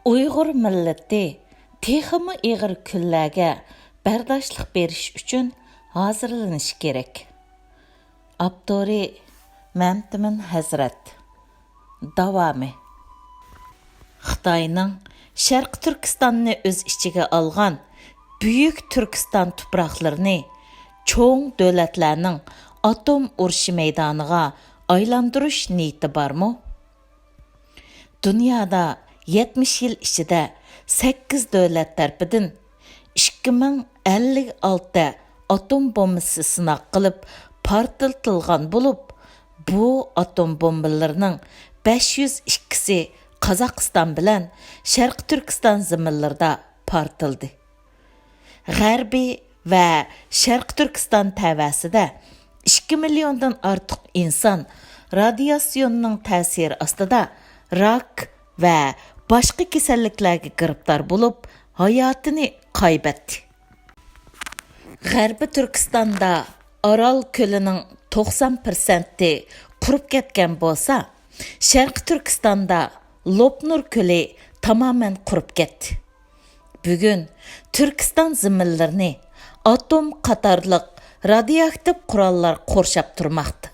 Uyghur millati tېخىمۇ ئېغىر كۈنلەرگە بەرداشلىق beriş üçün hazırlanishi kerak. Aptori Mehmetimin Hezret. Davamı. Xitayning Sharq Turkistonni o'z ichiga olgan Buyuk Turkiston tuproqlarini cho'ng davlatlarning atom urushi maydoniga aylantirish niyati bormi? Dunyoda 70 yil ichida 8 davlat tarafidan 2056 atom bombasi sinaq qilib portlatilgan bo'lib, bu atom bombalarining 502si Qozog'iston bilan Sharq Turkiston zaminlarida portlatildi. G'arbiy va Sharq Turkiston tavasida 2 milliondan ortiq inson radiatsiyonning ta'siri ostida rak va boshqa kasalliklarga giribdor bo'lib, hayotini qaybetdi. G'arbiy Turkistonda Orol ko'lining 90% qurib ketgan bo'lsa, Sharq Turkistonda Lopnur ko'li tamamen qurib ketdi. Bugun Turkiston zaminlarini atom qatorliq radioaktiv qurollar qorshab turmoqda.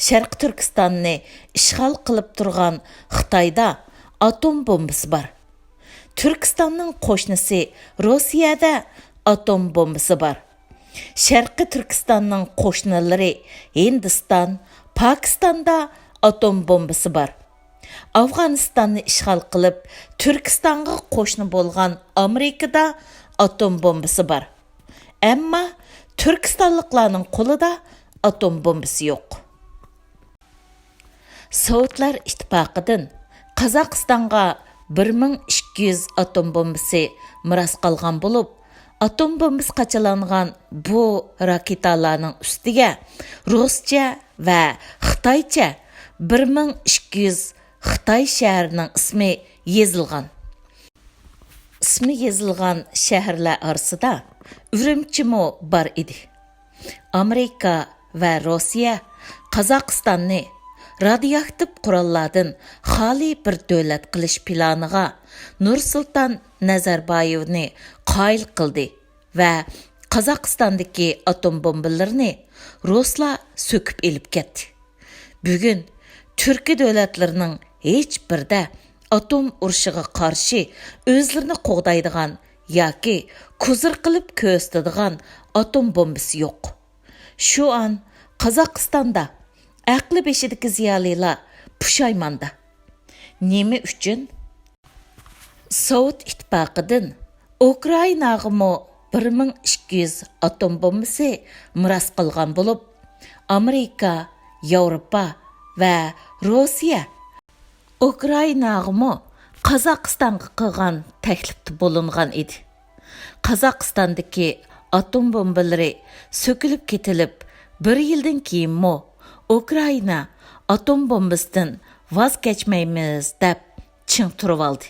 Sharq Turkistonni ishg'ol qilib turgan Xitoyda atom bombasi bor. Turkistonning qo'shnisi Rossiyada atom bombasi bor. Sharqi Turkistonning qo'shnilari Hindiston, Pokistonda atom bombasi bor. Afg'onistonni ishg'ol qilib, Turkistonga qo'shni bo'lgan Amerikada atom bombasi bor. Ammo Turkistonliklarning qo'lida atom bombasi yo'q. Sovetlar ittifoqidan Qozog'istonga 1200 atom bombasi miros qolgan bo'lib, atom bombasi qachalangan bu raketalarning ustiga Ruscha va Xitoycha 1200 Xitoy shahrining ismi yozilgan. İsmi yozilgan shaharlar orasida Urumchimi bor edi. Amerika va Rossiya Qozog'istonni radioaktiv qurollardan xoli bir davlat qilish planiga Nursulton Nazarboyevni qoyil qildi va Qozog'istondagi atom bombalarini Ruslar söküp elib ketdi. Bugun Türkiye davlatlarining hech birda atom urushiga qarshi o'zlarini qo'g'daydigan yoki kuzir qilib ko'rsatadigan atom bombasi yo'q. Shu an Qozog'istonda aqli beshidagi ziyolilar pushaymonda. Nima uchun? Sovet ittifoqidan Ukrainaga 1200 atom bombasi miros qilgan bo'lib, Amerika, Yevropa va Rossiya Ukrainaga Qozog'istonga qilgan taklifda bo'lingan edi. Qozog'istondagi atom bombalari sökülüp ketilib, 1 yildan keyinmi Ukraina atom bombasidan vaz kechmaymiz deb ching turib oldi.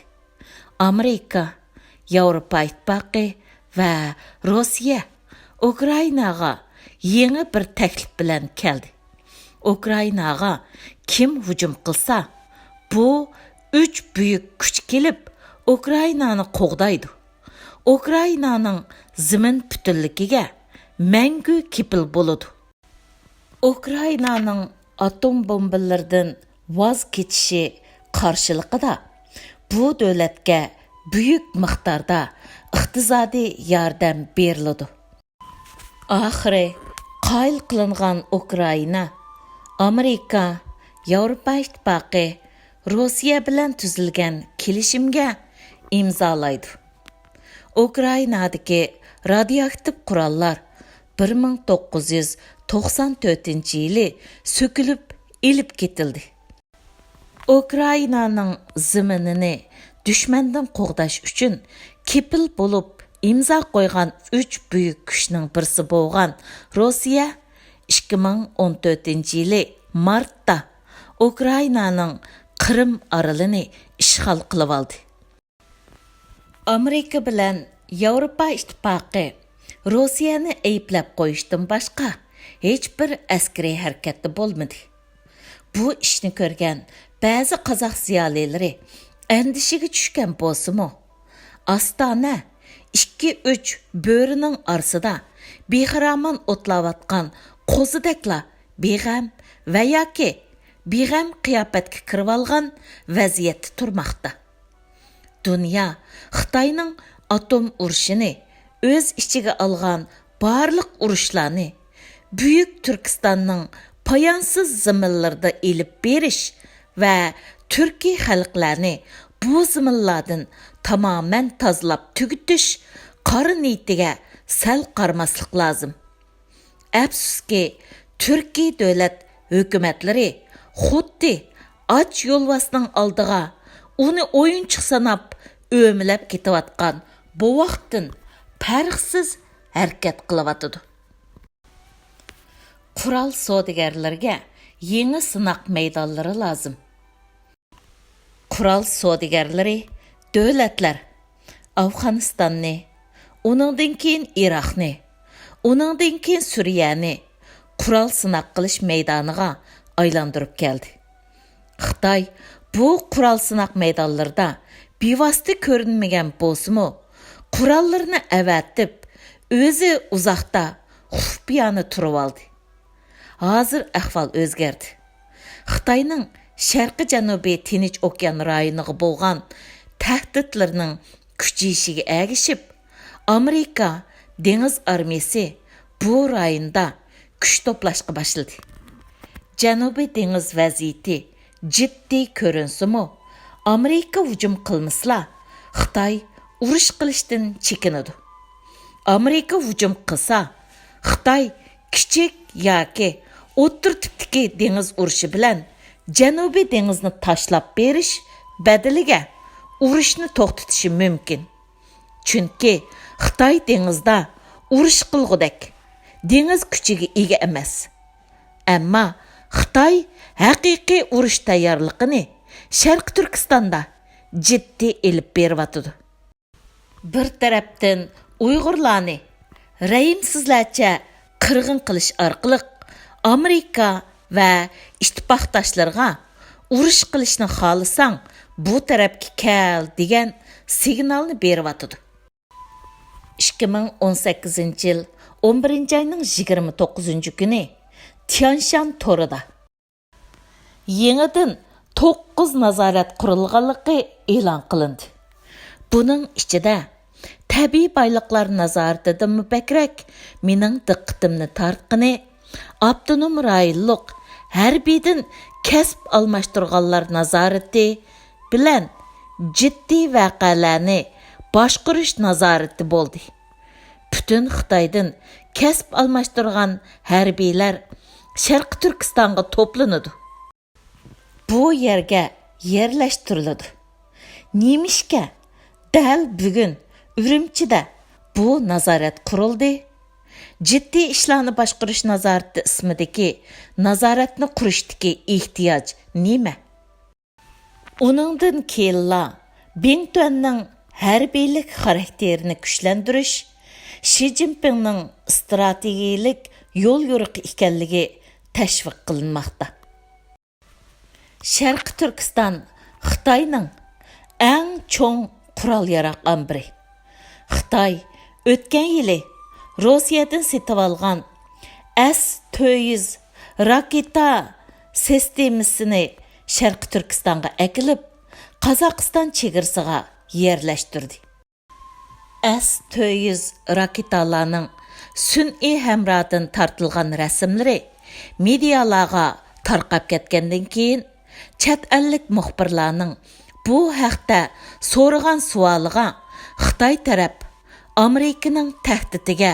Amerika, Yevropa ittifoqi va Rossiya Ukrainaga yangi bir taklif bilan keldi. Ukrainaga kim hujum qilsa, bu 3 buyuk kuch kelib Ukrainani qo'g'daydi. Ukrainaning zamin butunligiga mangu kepil bo'ladi. Ukrainaning atom bombalaridan vaz kechishi qarshiligida bu davlatga buyuk miqdorda iqtisodiy yordam beriladi. Oxiri qoyil qilingan Ukraina Amerika, Yevropa ittifoqi, Rossiya bilan tuzilgan kelishimga imzolaydi. Ukrainadagi radioaktiv qurollar 1994-yili sökülüp elib ketildi. Ukrainaning zaminini dushmandan qo'g'dash uchun kepil bo'lib imzo qo'ygan 3 buyuk kuchning birisi bo'lgan Rossiya 2014-yili martda Ukrainaning Qrim orolini ishg'ol qilib oldi. Amerika bilan Yevropa ittifoqi Rossiyani ayblab qo'yishdan boshqa hech bir askariy harakatda bo'lmadi. Bu ishni ko'rgan ba'zi qozoq ziyolilari әндішіге түшкен болсымы, Astana 2-3 böğrünün arasida bexiraman o'tlayotgan qo'zidekla beg'am va yoki beg'am qiyofatga kirib olgan vaziyatda turmoqda. Dunyo Xitoyning atom urushini o'z ichiga olgan barliq urushlarni Buyuk Turkistonning poyonsiz zaminlarda elib berish va Türkiy xalqlarni bu zaminlardan tamamen tozalab tugutish qora niyatiga sal qarmaslik lozim. Afsuski, Türkiy davlat hukumatlari xuddi och yo'lbosning oldiga uni o'yinchiq sanab o'milab ketayotgan bu vaqtdan farqsiz harakat qilyotidi. Qurol savdogarlarga yangi sinoq maydonlari lozim. Qurol savdogarlari davlatlar Afg'onistonni, uningdan keyin Iroqni, uningdan keyin Suriyani qurol sinoq qilish maydoniga aylantirib keldi. Xitoy bu qurol sinoq maydonlarida bevosita ko'rinmagan bo'lsa-mu, qurollarni avatib, o'zi uzoqda xufiyona turib oldi. Hozir ahvol o'zgardi. Xitoyning Sharqiy Janubiy Tinch okean rayoniga bo'lgan tahdidlarning kuchayishiga ergishib, Amerika dengiz armiyasi bu rayonda kuch to'plashga boshladi. Janubiy dengiz vaziyati jiddiy ko'rinsa-mu, Amerika hujum qilmasla, Xitoy urush qilishdan chekinadi. Amerika hujum qilsa, Xitoy kichik yoki o'rta tipdagi dengiz urushi bilan Janubiy dengizni tashlab berish badaliga urushni to'xtatishi mumkin. Chunki Xitoy dengizda urush qilgudek dengiz kuchiga ega emas. Ammo Xitoy haqiqiy urush tayyorligini Sharq Turkistonda jiddiy elib beryapti. Bir tarafdan Uyg'urlarni rayimsizlarcha qirg'in qilish orqali Amerika va ittifoqdoshlarga urush qilishni xohlasang, bu tarafga kel degan signalni beryapti. 2018-yil 11-oyning 29-kuni Tianshan torida yangidan 9 nazorat qurilganligi e'lon qilindi. Buning ichida tabiiy boyliqlar nazoratidan mubakrak mening diqqatimni tortqani avtonom rayonliq harbiydan kasb almashtirganlar nazorati bilan jiddiy voqealarni boshqarish nazorati bo'ldi. Butun Xitoydan kasb almashtirgan harbiylar Sharq Turkistonga to'planadi. Bu yerga yerlashtiriladi. Nemishga dal bugun Urumchida bu nazorat qurildi. Jiddiy ishlarni boshqarish nazorati ismidagi nazoratni qurishdagi ehtiyoj nima? Uningdan keyinla Bingtuanning harbiylik xarakterini kuchlantirish Xi Jinpingning strategiyalik yo'l yo'riqi ekanligi tashviq qilinmoqda. Sharq Turkiston Xitoyning eng cho'ng qurol-yarog' ombiri. Xitoy o'tgan yili Rossiyadan setib olgan S-400 raketa sistemasini Sharq Turkistonga akilib, Qozog'iston chegarasiga yerlashtirdi. S-400 raketalarning sun'iy hamrodan tortilgan rasmlari medialarga tarqab ketgandan keyin chet ellik muxbirlarning bu haqda so'ragan savoliga Xitoy taraf Amerikaning tahdidiga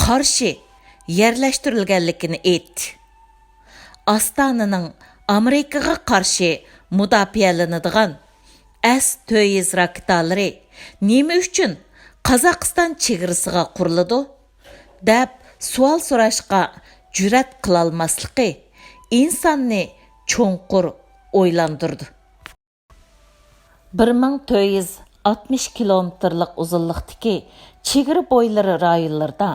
qarshi yerlashtirilganligini aytdi. Astananing Amerikaga qarshi mudofaalanadigan S-400 raketalari nima uchun Qozog'iston chegarasiga quriladi deb savol so'rashga jur'at qilolmasligi insonni cho'nqur o'ylantirdi. 1460 kilometrlik uzunlikdagi chegara bo'ylari rayonlarda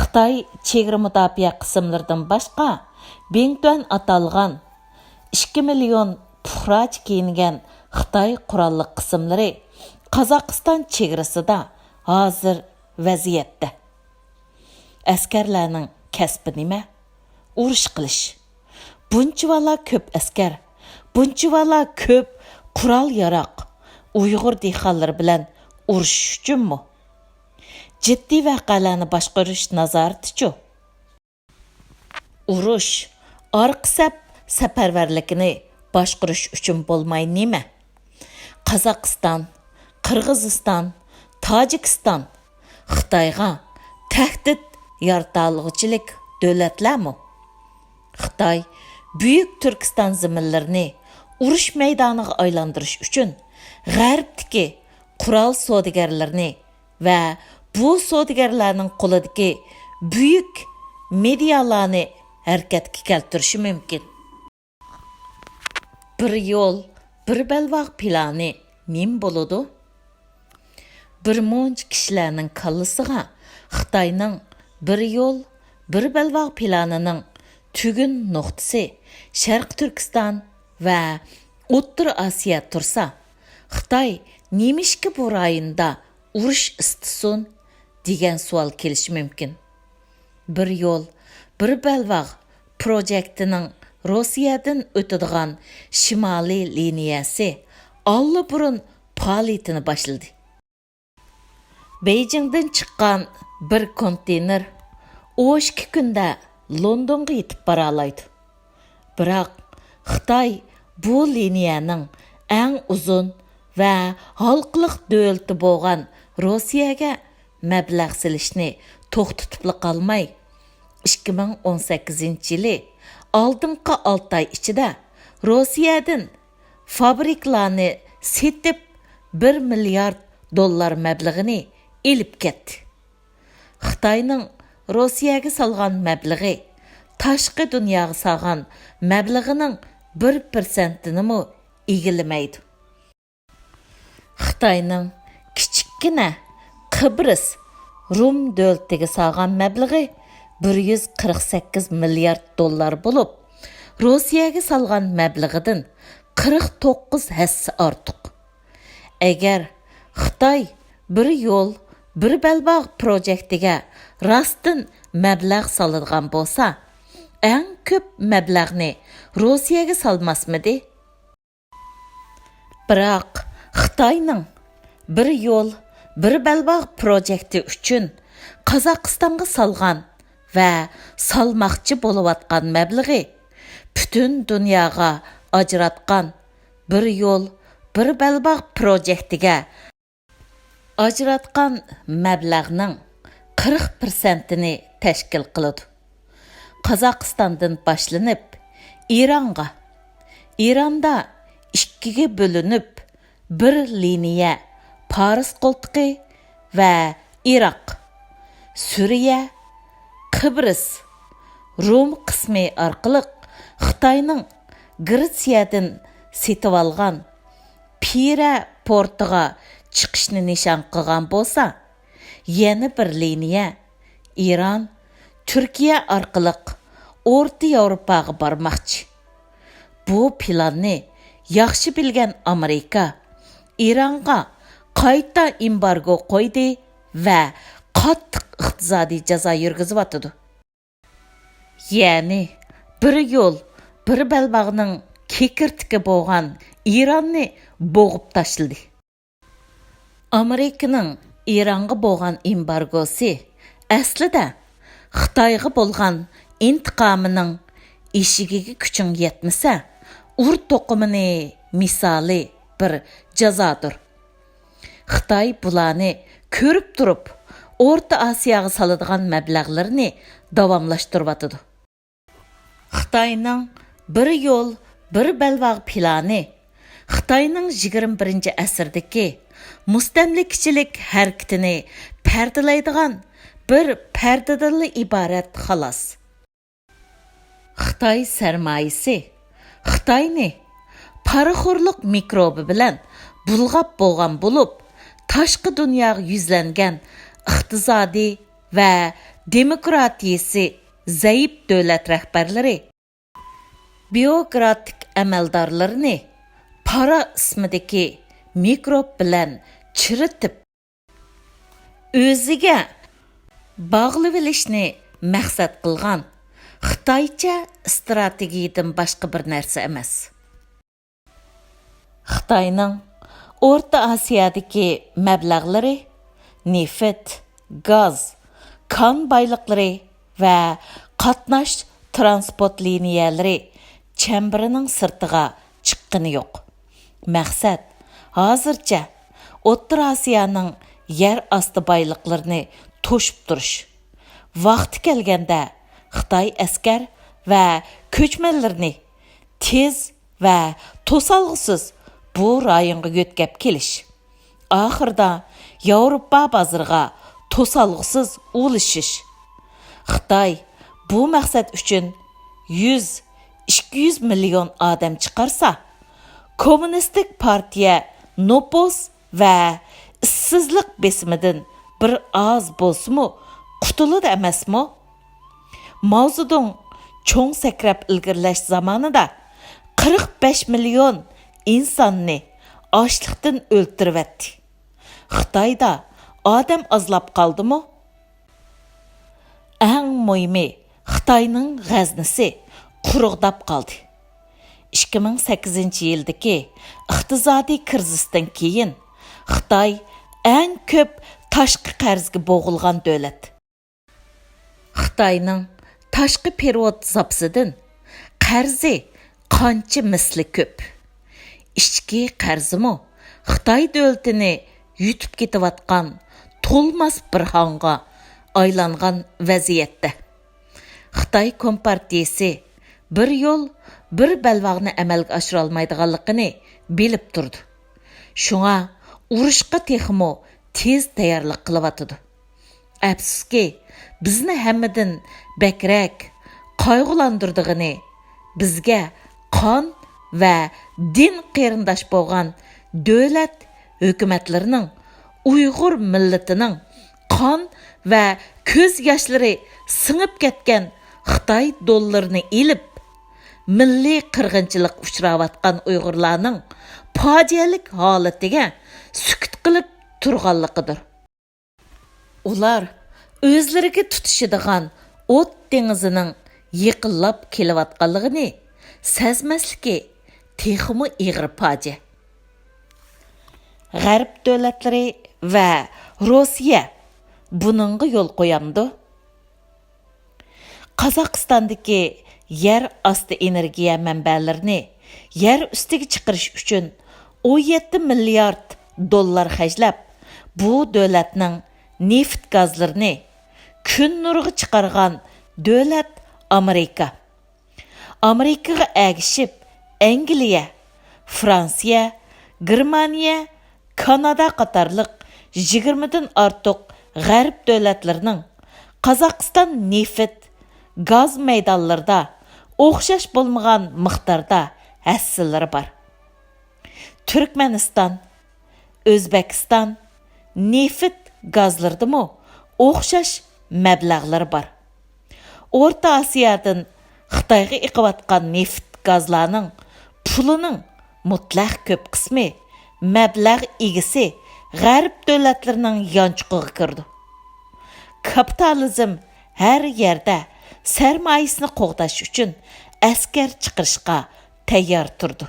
Xitoy chegara mudofaa qismlaridan boshqa Bingtuan atalgan 2 million puhraj kiyingan Xitoy qurolliq qismlari Qozog'iston chegarasida hozir vaziyatda. Askarlarning kasbi nima? Urush qilish. Bunchavala ko'p askar, bunchavala ko'p qurol yaroq Uyg'ur dehqonlari bilan urushish uchunmi? Jiddiy voqealarni boshqarish nazoratichu. Urush orqa sap safarbarligini boshqarish uchun bo'lmay nima? Qozog'iston, Qirg'iziston, Tojikiston Xitoyga tahdid yaratolg'uchilik davlatlarmi? Xitoy Buyuk Turkiston zaminlarini urush maydoniga aylantirish uchun g'arbdagi qurol savdogarlarini va bu savdogarlarning qo'lidagi buyuk medialarni harakatga keltirishi mumkin. Bir yo'l, bir balvoq plani nim bo'ladi? Bir muncha kishilarning kallasiga Xitoyning bir yo'l, bir balvoq planining tugun nuqtasi Sharq Turkiston va O'rta Osiyo tursa, Xitoy nemishki bu rayonda urush istasin degan savol kelishi mumkin. Bir yo'l, bir balvoq projektining Rossiyadan o'tadigan shimoliy liniyasi allaburun faoliyatini boshladi. Beyjingdan chiqqan bir konteyner 12 kunda Londonga yetib bora oladi. Biroq Xitoy bu liniyaning eng uzun va xalqliq davlati bo'lgan Rossiyaga mablag' silishni to'xtatib qolmay 2018-yili oldingi 6 oy ichida Rossiyadan fabriklarni setib 1 milliard dollar mablag'ini elib ketdi. Xitoyning Rossiyaga salgan mablag'i tashqi dunyoga salgan mablag'ining 1%'ni mu egilamaydi. Xitoyning kichikkina Qibris Rum davlatiga salgan mablag'i 148 milliard dollar bo'lib, Rossiyaga salgan mablag'idan 49 hassa ortiq. Agar Xitoy bir yo'l, bir balvoq projektiga rostdan mablag' soladigan bo'lsa, eng ko'p mablag'ni Rossiyaga salmasmidi? Biroq Xitoyning bir yo'l, bir balvoq projekti uchun Qozog'istonga salgan va salmoqchi bo'layotgan mablag'i butun dunyoga ajratgan bir yo'l, bir balvoq projektiga ajratgan mablag'ning 40%'ni tashkil qiladi. Qozog'istondan boshlanib Ironga, Ironda ikkiga bo'linib bir liniya Paris qo'ltiqi va Iroq, Suriya, Qibris, Rum qismi orqali Xitoyning Gretsiyadan setib olgan Pira portiga chiqishni nishon qilgan bo'lsa, yana bir liniya Iron, Turkiya orqali O'rta Yevropaga bormoqchi. Bu planni yaxshi bilgan Amerika Ironga qayta embargo qo'ydi va qattiq iqtisodiy jazo yurgizib. Ya'ni bir yo'l, bir balvoqning kekirtiki bo'lgan Ironni bo'g'ib tashladi. Amerikaning Ironga bo'lgan embargosi aslida Xitoyga bo'lgan intiqomining eshigiga kuching yetmasa, ur to'qimini misoli bir jazodir. Xitoy bularni ko'rib turib, O'rta Osiyoga soladigan mablag'larni davomlashtiryapti. Xitoyning bir yo'l, bir balvoq plani Xitoyning 21-asrdagi mustamlikachilik harakatini pardalaydigan bir pardadan iborat xolos. Xitoy sarmoyasi Xitoyni paraxo'rlik mikrobi bilan bulg'ab bo'lgan bo'lib, tashqi dunyoga yuzlangan iqtisodiy va demokratiyasi zaif davlat rahbarlari, bürokratik amaldorlarni para ismidagi mikrob bilan chiritib o'ziga bog'lab olishni maqsad qilgan Xitoycha strategiyadan boshqa bir narsa emas. Xitoyning O'rta Osiyodagi mablag'lari neft, gaz, kan boyliqlari va qatnash transport liniyalari chembirining sirtiga chiqqani yo'q. Maqsad hozircha O'rta Osiyoning yer osti boyliqlarini to'shib turish. Vaqti kelganda Xitoy askar va ko'chmanlarni tez va to'solg'isiz bu rayonga yetkazib kelish. Oxirida Yevropa bozoriga to'solg'isiz ulishish. Xitoy bu maqsad uchun 100-200 million odam chiqarsa, kommunistik partiya nopos va ishsizlik besimidan bir oz bo'lsa-mu qutuladi emasmi? Mavzudun cho'ng sakrab ilgirlash zamonida 45 million insonni ochlikdan o'ltiribdi. Xitoyda odam azlab qoldimi? Eng muhimi, Xitoyning g'aznisi quruqdab qoldi. 2008-yildagi iqtisodiy krizisdan keyin Xitoy eng ko'p tashqi qarzga bo'g'ilgan davlat. Xitoyning tashqi perevod zapsidan qarzi qancha misli ko'p. Ichki qarzimi Xitoy davlatini yutib ketayotgan to'lmas bir xonga aylangan vaziyatda. Xitoy kompartiyasi bir yo'l, bir balvoqni amalga oshira olmaydiganligini bilib turdi. Shunga urushqa Tëximu tez tayyorlik qilyotdi. Afsuski, bizni hammadan bakrak qayg'ulantirdigini bizga qon va din qarindosh bo'lgan davlat hukumatlarining Uyg'ur millatining qon va ko'z yoshlari singib ketgan Xitoy dollarini ilib milliy qirg'inchilik uchrayotgan Uyg'urlarning fojialik holatiga sukut qilib turganligidir. Ular o'zlariga tutishadigan o't dengizining yiqilib kelayotganligini sezmasligi Tëximu Ëghir fojia. G'arb davlatlari va Rossiya buningga yo'l qo'yamdi. Qozog'istondagi yer osti energiya manbalarini yer ustiga chiqarish uchun 17 milliard dollar xarjlab, bu davlatning neft gazlarini kun nuriga chiqargan davlat Amerika. Amerikaga agishib Angliya, Fransiya, Germaniya, Kanada qatorliq 20 dan ortiq g'arb davlatlarining Qozog'iston neft gaz maydonlarida o'xshash bo'lmagan miqdorda hassillari bor. Turkmaniston, O'zbekiston neft gazlardimi o'xshash mablag'lari bor. O'rta Osiyodan Xitoyga iqiyotgan neft gazlarning pulining mutlaq ko'p qismi mablag' egisi g'arb davlatlarining yonchuqiga kirdi. Kapitalizm har yerda sarmoyasini qo'g'dash uchun askar chiqarishga tayyor turdi.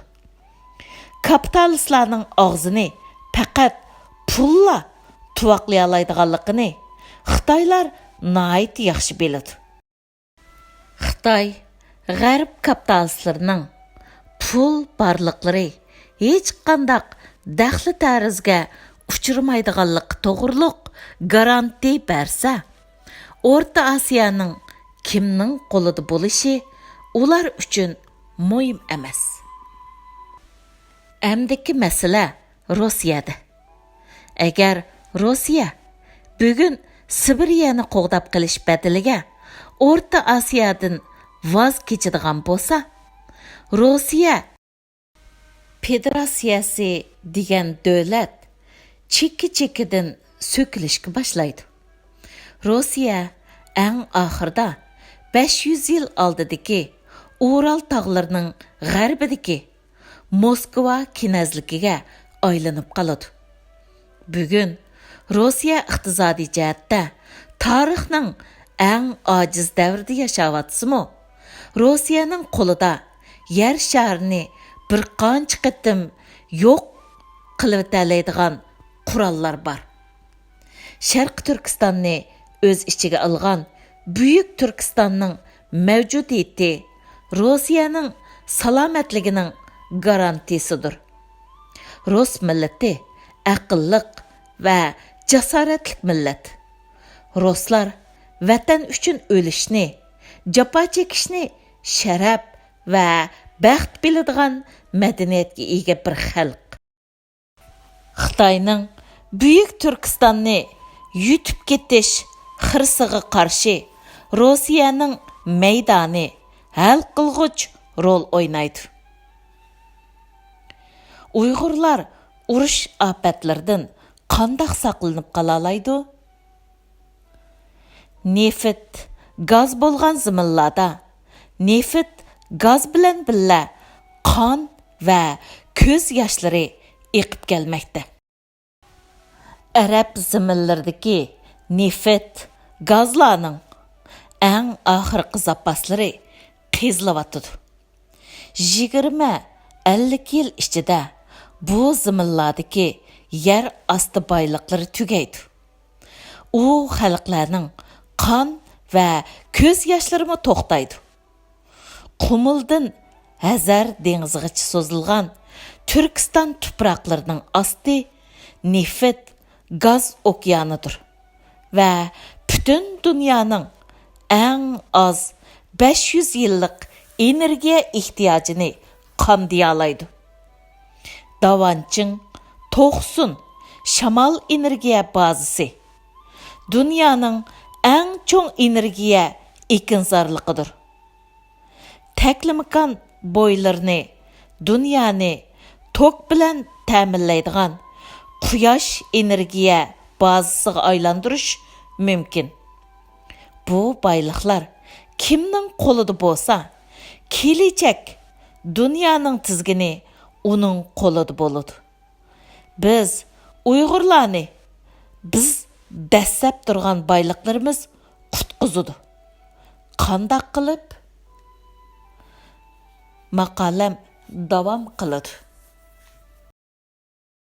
Kapitalistlarning og'zini faqat pulla tuvoqlay oladiganligini Xitoylar nihoyat yaxshi biladi. Xitoy g'arb kapitalistlarining pul barliqlari hech qanday daxli tarzga uchramaydiganligi to'g'riliq garanti bersa, O'rta Osiyoning kimning qo'lida bo'lishi ular uchun muhim emas. Amdiki masala Rossiyada. Agar Rossiya bugun Sibiriyani qo'g'dab qilish badaliga O'rta Osiyodan voz kechadigan bo'lsa, Rossiya Federatsiyasi degan davlat chekki-chekkidan so'kilishga boshlaydi. Rossiya eng oxirida 500 yil oldidagi Ural tog'larining g'arbidagi Moskva kinazligiga aylanib qoladi. Bugun Rossiya iqtisodiy jihatda tarixning eng ojiz davrida yashayapsimi? Rossiyaning qo'lida yer sharini bir qancha qitim yo'q qilib ta'laydigan qurollar bor. Sharqi Turkistonni o'z ichiga olgan Buyuk Turkistonning mavjudiyati Rossiyaning salomatligining garantisidir. Rus millati aqlliq va jasoratli millat. Ruslar vatan uchun o'lishni, jafo chekishni sharaf va baxt biladigan madaniyatga ega bir xalq. Xitoyning Buyuk Turkistonni yutib ketish xirsiga qarshi Rossiyaning maydoni hal qilg'uch rol o'ynaydi. Uyg'urlar urush ofatlaridan qanday saqlanib qola oladi? Neft, gaz bo'lgan zaminlarda neft, gaz bilan birga qon va ko'z yoshlari eqib kelmoqda. Arab zaminlaridagi neft, gazlarning eng oxirgi zapaslari qizilayotdi. 20-50 yil ichida bu zaminlardagi yer osti boyliqlari tugaydi. U xalqlarning qon va ko'z yoshlarini to'xtaydi. Qumuldan Hazar dengizigacha so'zilgan Turkiston tuproqlarining osti neft, gaz okeanidir va butun dunyoning eng az 500 yillik energiya ehtiyojini qamday oladi. Davanching To'xsun shamol energiya bazasi dunyoning eng cho'ng energiya ekinzorligidir. Taklimakan bo'ylarini dunyoni tok bilan ta'minlaydigan quyosh energiya bazasiga aylantirish mumkin. Bu boyliqlar kimning qo'lida bo'lsa, kelajak dunyoning tizgini uning qo'lida bo'ladi. Biz Uyg'urlarni biz dastlab turgan boyliqlarimiz qutqizadi. Qanday qilib? Maqolam davom qiladi.